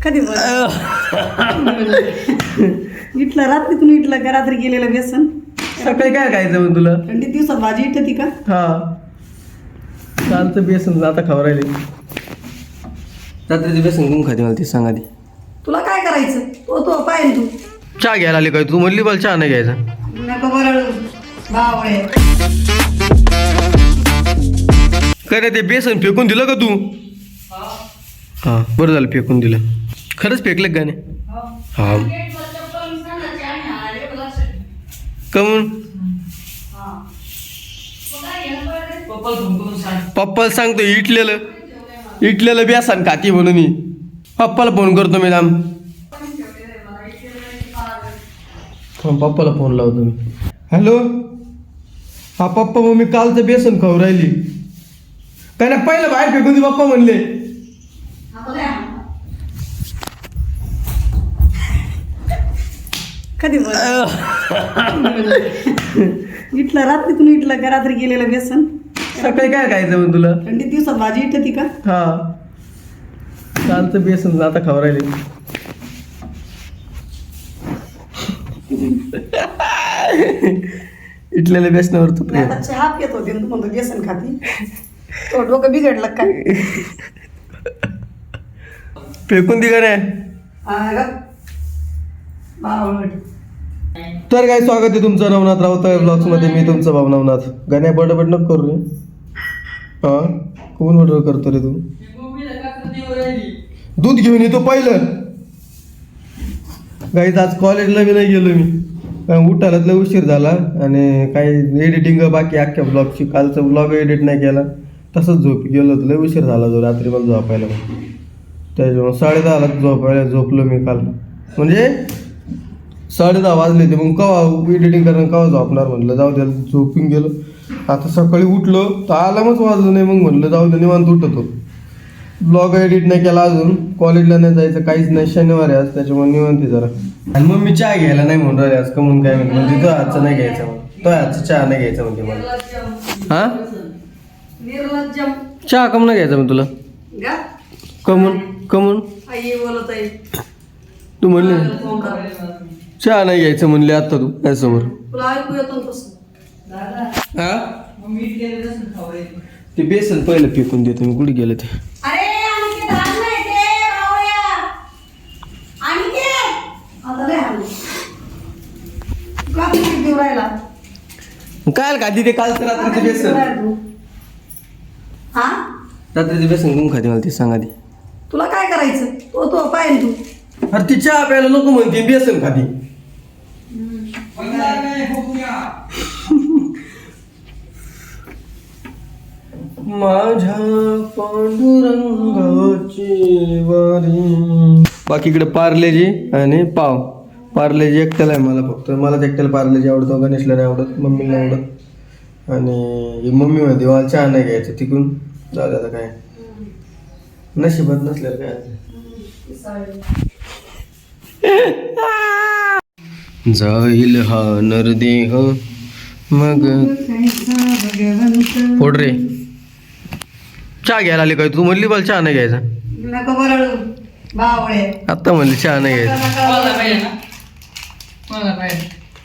कधी इटलं रात्रीतून इटलं का रात्री गेलेलं बेसन सकाळी काय खायचं मग तुला? थंडीत दिवसात भाजी इटती का? हा कालचं बेसन आता खाऊ राहिले. रात्रीचं बेसन कोण खाते मला ते सांगा ती. तुला काय करायचं? तो पाहिजे तू चहा घ्यायला आली काय तू? म्हणली मला चहा नाही घ्यायचा. नको बरं बावळे. काय रे ते बेसन फेकून दिलं का तू? हा बरं झालं फेकून दिलं. खरंच फेकलं का नाही? हा कमून पप्पाला सांगतो इटलेलं बेसन खाती म्हणून मी पप्पाला फोन करतो मी थांब. पप्पाला फोन लावतो मी. हॅलो हा पप्पा मग मी कालचं बेसन खाऊ राहिली. काय ना पहिलं बाहेर फेकून दे पप्पा म्हणले. कधी इटलं रात्रीतून इटलं का रात्री गेलेलं बेसन सकाळी काय खायचं मग तुला? थंडीत दिवसात भाजी इटती का? हा कालचं बेसन आता खाऊ राहिले. इटलेल्या बेसनावर तू मी आता चहा पित होते तू म्हणतो बेसन खाती. तो डोकं बिघडलं काय? फेकून दे का नाही? हा ग बावळट. तर काय स्वागत आहे तुमचं नवनाथ राऊत ब्लॉग्स मध्ये. मी तुमचा भाऊ नवनाथ. गाण्या बडबड नको करू रे. हा कोण बडबड करतो रे तू? दूध घेऊन येतो पहिलं. गाईज आज कॉलेजला बी नाही गेलो मी. उठायला लय उशीर झाला आणि काही एडिटिंग बाकी अख्ख्या ब्लॉगची. कालचा ब्लॉग एडिट नाही केला तसंच झोप गेलो होतं. लय उशीर झाला जो रात्री मला झोपायला. त्याच्यामुळे 10:30ला झोपलो मी काल. म्हणजे 10:30 वाजले होते. मग कवा एडिटिंग करणं कवा झोपणार म्हणलं जाऊ द्या झोपून गेलो. आता सकाळी उठलो तर अलार्मच वाजलं नाही. मग म्हणलं जाऊ द्या निवांत उठतो. ब्लॉग एडिट नाही केला अजून. कॉलेजला नाही जायचं काहीच नाही. शनिवार आहे आज त्याच्यामुळे निवांत जरा. आणि मग मी चहा घ्यायला नाही म्हणून राहिले आज. कमून काय म्हणजे तो हातचा नाही घ्यायचा म्हणून. तो हातचा चहा नाही घ्यायचा म्हणजे मला. हा निर्लज्जम चहा कम नाही घ्यायचा मग तुला? गा कमून आई बोलत आहे. तू म्हणले चहा नाही घ्यायचं म्हणले आता तू त्यासमोर. तुला ऐकू येतो तसं. हा ते बेसन पहिलं फेकून देतो मी. कुठे गेलं ते? अरे आणखी धान नाही ते बावळ्या. आणखी आता लय हाल. का किती देऊ राहिला? काल खाती ते कालचं रात्रीचं बेसन. हा रात्रीचं बेसन कोण खाते मला ते सांगा ती. तुला काय करायचं? तो पाहिजे तू. अरे ती चहा प्यायला नको म्हणते बेसन खाती. माझ्या पांडुरंगाची वारी. बाकीकडे पार्लेजी आणि पाव. पार्लेजी एकट्याला आहे मला फक्त. मलाच एकट्याला पार्लेजी आवडतो. गणेशला नाही आवडत. मम्मीला नाही आवडत. आणि मम्मी म्हणते मला चहा नाही घ्यायचं. तिकडून जाऊ आता काय नशिबात नसल्यावर काय. जाईल हा नरदेह मग फोड रे. चहा घ्यायला आली काय तू? म्हणली मला चहा नाही घ्यायचा. नको बरं बावळे. आता म्हणली चहा नाही घ्यायचा.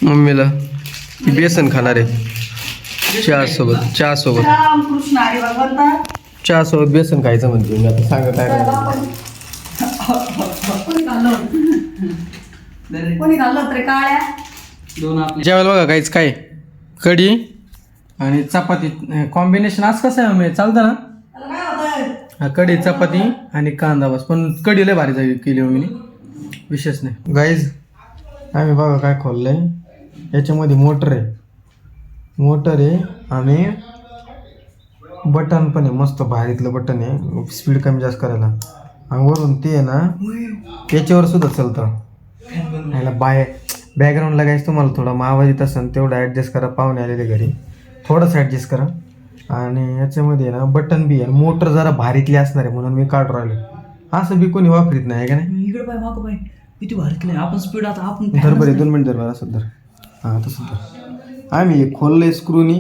मम्मीला बेसन खाणार आहे चहा सोबत. रामकृष्ण हरी भगवंता. चहा सोबत बेसन खायचं म्हणते मी. आता सांगा काय कोणी खाल्लं तरी काळ्या. जेवायला बघा काहीच काय कढी आणि चपाती कॉम्बिनेशन आज कसं आहे मग चालतं ना? काय होतं? हा कढी चपाती आणि कांदा बस. पण कढी लय भारी जागी केली मग मी. विशेष नाही. गाईज आम्ही बघा काय खोललंय. याच्यामध्ये मोटर आहे आणि बटन पण आहे. मस्त भारीतलं बटन आहे. स्पीड कमी जास्त करायला. आणि वरून ते आहे ना याच्यावर सुद्धा चालतं. याला बॅकग्राऊंडला गायच तुम्हाला थोडा आवाज येत असेल तेवढं ॲडजस्ट करा. पाहुणे आलेले घरी थोडंसं ॲडजस्ट करा. आणि याच्यामध्ये ना बटन बी आहे. मोटर जरा भारीतली असणार आहे म्हणून मी काढून राहिलो. असं बी कोणी वापरीत नाही का नाही? इकडे पाय मागं पाय किती भारीतलं आपण स्पीड. आता आपण धर बरे 2 मिनिट धर असं धर. हां तसं धर. आम्ही खोललंय स्क्रूनी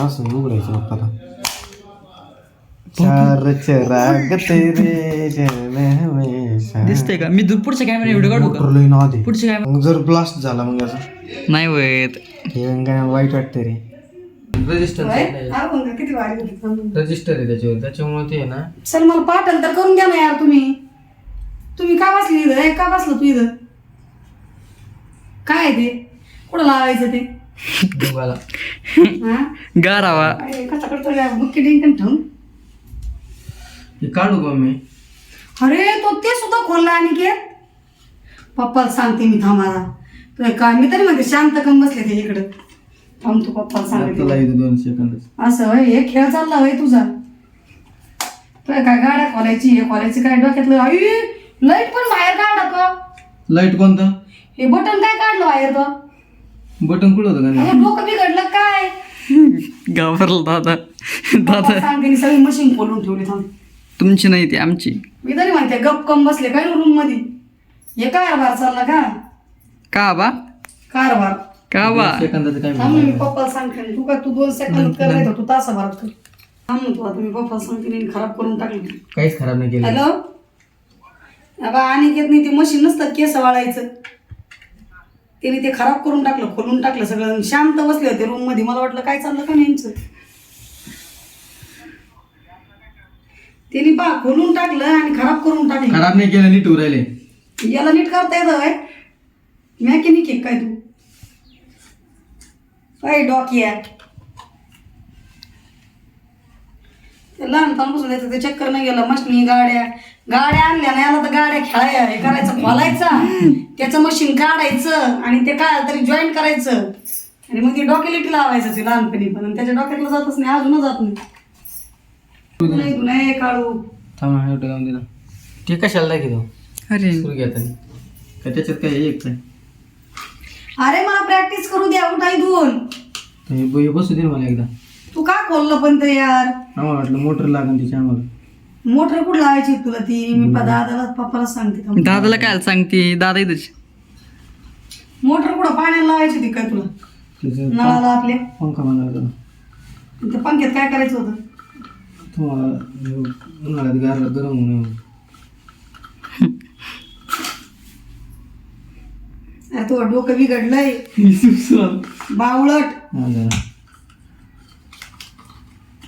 असं उघडायचं. आता चार चराग तेरे जन हमेशा. दिसतंय का मी पुढच्या कॅमेरा व्हिडिओ काढू का मोटर लई नाद आहे. पुढच्या कॅमेरा मग जर ब्लास्ट झाला मग याचा नाही होत हे काय वाईट वाटतं रे. रजिस्टर आपण का किती भारी होती. रजिस्टर आहे त्याच्यावर, त्याच्यामुळे ते आहे ना. चल मला पाठल तर करून द्या ना यार तुम्ही का बसली इथं का बसलं तू इथं काय आहे ते कुठं लावायचं ते दोघाला हा गारावा अरे कसा करतो या बुक्की डिंकन ठेवून हे काढू का मी? अरे तो ते सुद्धा खोलला आणि के पप्पाला सांगते मी थांबाला तुला काय मी तरी म्हणते शांत कम बसले ते इकडं थांब तू पप्पाला आता सांगते लाईन 2 सेकंद. असं होय हे खेळ चालला होय तुझा तुला काय गाड्या खोलायची हे खोलायची काय डोक्यातलं आई लाईट पण बाहेर काढला तो लाईट कोणता? हे बटन काय काढलं बाहेर तो बटन कुठं होतं का नाही? अरे डोकं बिघडलं काय घाबरला दादा पप्पा सांगते सगळी मशीन खोलून ठेवली थांब तुमची नाही ती आमची मी तरी म्हणते गप कम बसले काय रूम मध्ये हे कारभार चालला का का बा कारभार का बा सेकंदाचं काय थांब मी पप्पाला सांगते तू काय तू 2 सेकंद कर नाही तर तू तासाभरात कर थांब ना तू आता मी पप्पाला सांगते नाही खराब करून टाकली काहीच खराब नाही केलं. हॅलो अबा अनिकेत नाही ते मशीन नसतं केस वाळायचं त्याने ते खराब करून टाकलं खोलून टाकलं सगळं शांत बसले होते रूम मध्ये मला वाटलं काय चाललं का नेमचं त्यांनी पा खोलून टाकलं आणि खराब करून टाकलं खराब नाही केलं, नीट उरायले. याला नीट करता येतं काय मॅकॅनिक आहे काय तू काय डॉकिया लहानपणापासून त्याचं ते चक्कर नाही गेलं मशनी गाड्या आणल्या ना याला तर गाड्या खेळायला हे करायचं खोलायचा त्याचं मशीन काढायचं आणि ते काय तरी जॉईन करायचं आणि मग ती डॉक्युलिटी लावायचं ते लहानपणी पण त्याच्या डॉक्यातला जातच नाही अजूनच जात नाही तू नाही काढू थांब ना, एवढं जाऊन दे ना. ते कशाला दाखवतो अरे सुरू घेता का त्याच्यात काय एक काय अरे मला प्रॅक्टिस करू द्या उठाई दोन हे बसू दे ना मला एकदा. तू का खोललं पण ते यार आम्हाला वाटलं मोटर लागेल तिच्या आम्हाला. मोटर कुठं लावायची तुला ती मी दादाला पप्पाला सांगते थांब. दादाला काय सांगते दादा इथंच मोटर कुठं पाण्याला लावायची ती काय तुला त्याचं नळाला आपल्या पंखा बनवायचा त्या पंख्यात काय करायचं होतं तुम्हाला उन्हाळ्यात गरम होऊ नये. अरे तो डोकं बिघडलंय बावळट हा जरा.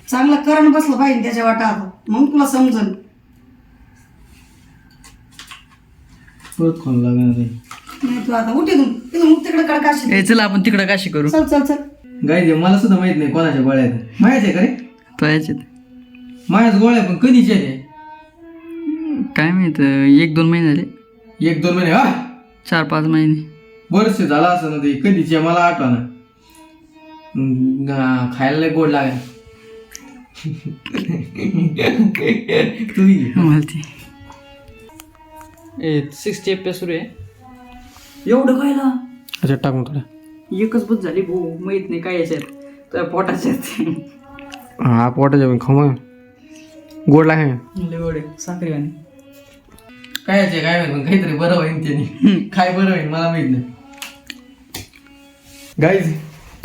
चांगलं करंट बसलं पाहिजे त्याच्या वाटात मग तुला समजल परत खोल लागणार नाही. नाही तू आता उठ इथून उठ तिकडे कडकाशी ए चला आपण तिकडं काशी करू चल चल चल गाय मला सुद्धा माहित नाही कोणाच्या गोळ्या आहेत. मायाच आहे का रे? तो याच्यात मायाच गोळ्या पण कधीच्या आहे? काय माहित 1-2 महिने झाले 1-2 महिने हा 4-5 महिने वर्ष झाला असं ना ते कधीची आहे मला आठवण. खायला लय गोड लागेल. तुम्ही माहिती 60 FPS सुरू आहे एवढं खायला अच्छा टाकून थोडं. एकच बस झाली भाऊ माहित नाही काय याच्यात तर पोटाच्यात हा पोटाच्या पण खाऊ मग गोड लागेल. एवढे साखरेवाने काय काय माहित काहीतरी बरं होईल त्याने काय बरं होईल मला माहित नाही. गाईज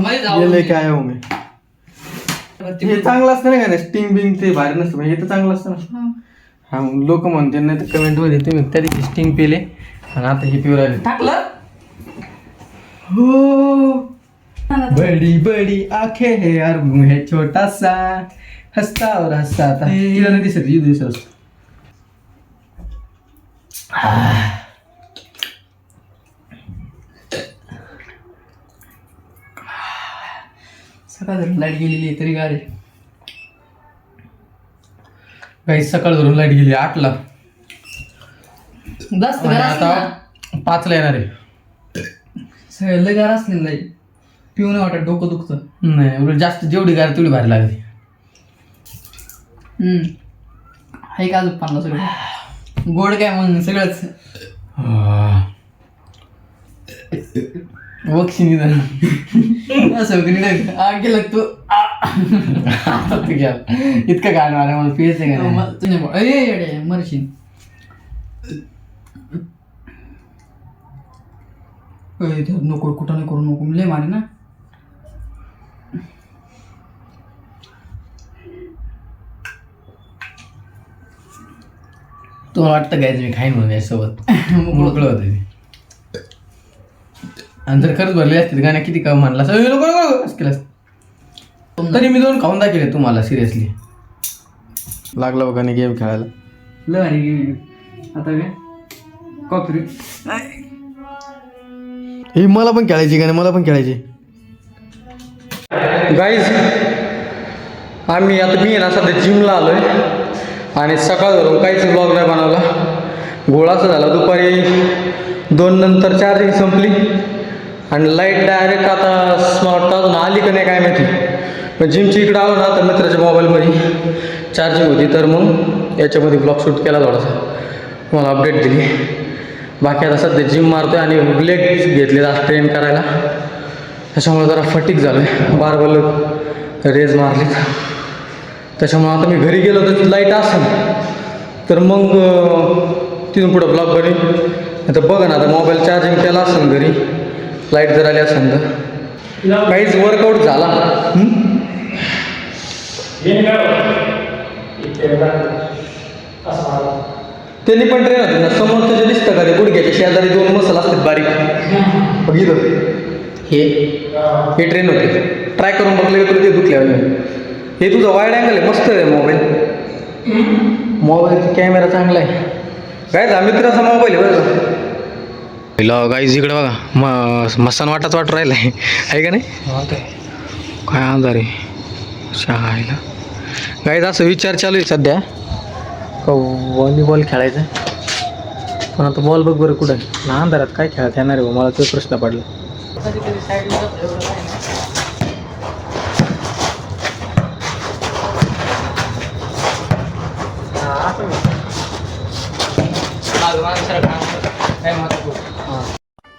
गेले काय हो मी हे चांगलं असतं ना काय स्टिंग बिंग ते भारी नसतं हे तर चांगलं असतं ना. हा लोक म्हणते नाही तर कमेंट मध्ये तुम्ही त्या दिवशी स्टिंग पेले आणि आता हे पिऊ राहिले टाकलं हो. बडी बडी आखे है यार मुंह है छोटा सा हसता और हसता तिला नाही दिसत युद्ध दिसत असतो. सकाळ लाईट गेलेली आहे तरी गाडी काही सकाळ धरून लाईट गेली 8ला जास्त आणि गार आता असली 5ला येणार आहे. ना, सगळं लय गार असलेलं नाही पिऊ नाही वाटत डोकं दुखतं नाही उलट जास्त जेवढी गार तेवढी भारी लागते. हाय का अजून पाणलं सगळं गोड काय मग सगळंच वक्षी निधन असं गेलं तू इतकं गाणं मला मला पियचं का अरे मरशील नको कुठं नाही करू नको लय मारे ना तुम्हाला वाटतं काय मी खाईन म्हणून यासोबत मोकळं होतं ते. आणि जर खरंच भरले असते गाण्या किती का म्हणला असं केलं असतं. तरी मी 2 खाऊन दाखवले तुम्हाला सिरियसली. लागला बघा नाही गेम खेळायला. लहरी गेली आता काय कॉपी ही मला पण खेळायची गाणे, मला पण खेळायची. गाईज आता मी ना सध्या जिमला आलो आहे आणि सकाळ धरून काहीच ब्लॉग नाही बनवला. गोळाचा झाला दुपारी 2 नंतर चार्जिंग संपली आणि लाईट डायरेक्ट आता मला वाटतं अजून आली का नाही काय माहिती. पण जिमची इकडं आलो ना तर मित्राच्या मोबाईलमध्ये चार्जिंग होती तर मग याच्यामध्ये ब्लॉग शूट केला थोडासा, मला अपडेट दिली. बाकी आता सध्या जिम मारतोय आणि लेग घेतले आज ट्रेन करायला, त्याच्यामुळे जरा फटीक झालं आहे. बारबल रेज मारलीत त्याच्यामुळे आता मी घरी गेलो तर लाईट असेल तर मग तिथून पुढं ब्लॉग करेन. आता बघा ना आता मोबाईल चार्जिंग केला असेल घरी, लाईट जर आली असेल तर. काहीच वर्कआउट झाला. त्यांनी पण ट्रेन होते ना समोर तुझे दिसतं का ते गुडघ्याच्या शेजारी 2 मसल असतात बारीक बघितलं. हे ट्रेन होते, ट्राय करून बघले तुला ते दुखल्यावर. हे तुझं वाईड अँगल आहे, मस्त आहे मोबाईलचा कॅमेरा चांगला आहे. काय जा मित्राचा मोबाईल आहे बघा. गाईज इकडे बघा मसान वाटाच वाट राहिला आहे का नाही. काय अंधार आहे शाळेला. गाईज असं विचार चालू आहे सध्या का व्हॉलीबॉल खेळायचं, पण आता बॉल बघ बरं कुठं ना अंधारात काय खेळत येणार आहे मला तो प्रश्न पडला.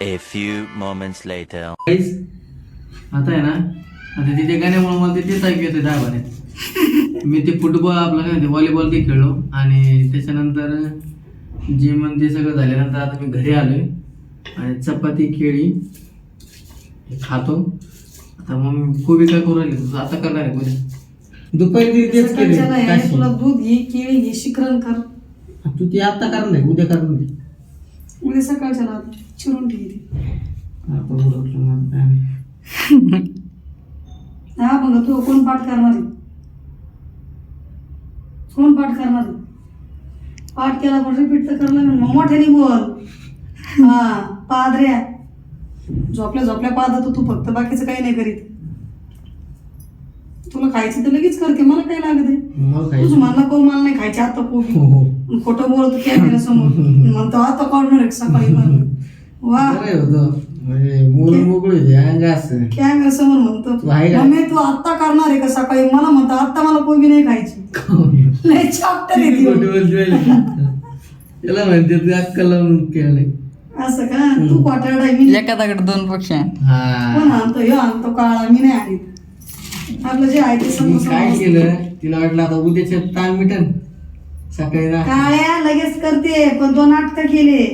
A few moments later. आता आहे ना आता तिथे गाण्यामुळे मला तेच ऐकू येतं दहा. मी ते फुटबॉल आपलं काय म्हणते व्हॉलीबॉल ते खेळलो आणि त्याच्यानंतर जिम ते सगळं झाल्यानंतर आता मी घरी आलोय आणि चपाती केळी खातो. आता मग मी कोबी काय करू राहिली आता करणार आहे कोणी दुपारी तेच सकाळच्याला आहे, केली. तुला दूध घे, केळी घे, शिकरण कर. तू ते आता करणार आहे उद्या करणार आहे. उद्या सकाळच्याला चिरून ठेवते. हा मग तू कोण पाठ करणार आहे? कोण पाठ करणार आहे? पाठ केला पण रिपीट तर करणार नाही. मग मोठ्याने बोल. हा पादऱ्या झोपल्या पाद तू फक्त, बाकीचं काही नाही करीत. तुला खायची तर लगेच करते, मला काय लागत आहे. तुझं मला मला नाही खायची आता कोबी. खोटं बोलतो कॅमेरा समोर म्हणतो आता काढणार आहे सकाळी. वा कॅमेरा समोर म्हणतो मम्मी तू आत्ता करणार आहे का सकाळी, मला म्हणतो आत्ता मला कोबी नाही खायची. लय चाप्टर असं का तू क्वार्टर आहे मी एखाद्याकडे 2 पक्ष कोण आणतो ह्यो आणतो काळा, मी नाही आणत. आपलं जे आहे ते समोर काय केलं तिला वाटलं आता उद्याच्या ताण मिटन सकाळी काळ्या लगेच करते पण 2 नाटकं केले.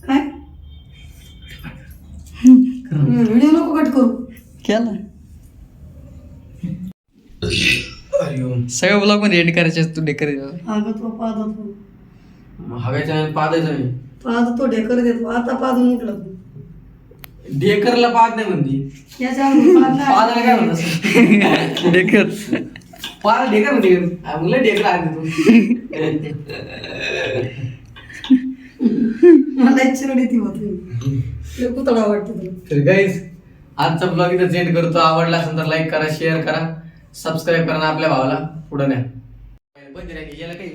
काय व्हिडिओ नको कट करू. केलं सगळं ब्लॉग मध्ये एडिट करायचे तू डेकर अगं तो पाद होतो हव्याच्या पादायचं मी पाद तो ढेकर देतो आता पादून उठलं. डेकरला पाद नाही म्हणती, याच्यावर पादाला काय म्हणत डेकर पाद ढेकर म्हणते मुलं ढेकर आणते मला चिरडी ती होती पुतळा वाटतो तुला. तर गाईज आजचा ब्लॉग इथं एंड करतो. आवडला असेल तर लाईक करा, शेअर करा, सबस्क्राईब करा, आपल्या भावाला पुढे न्या. बंद राहिली याला काही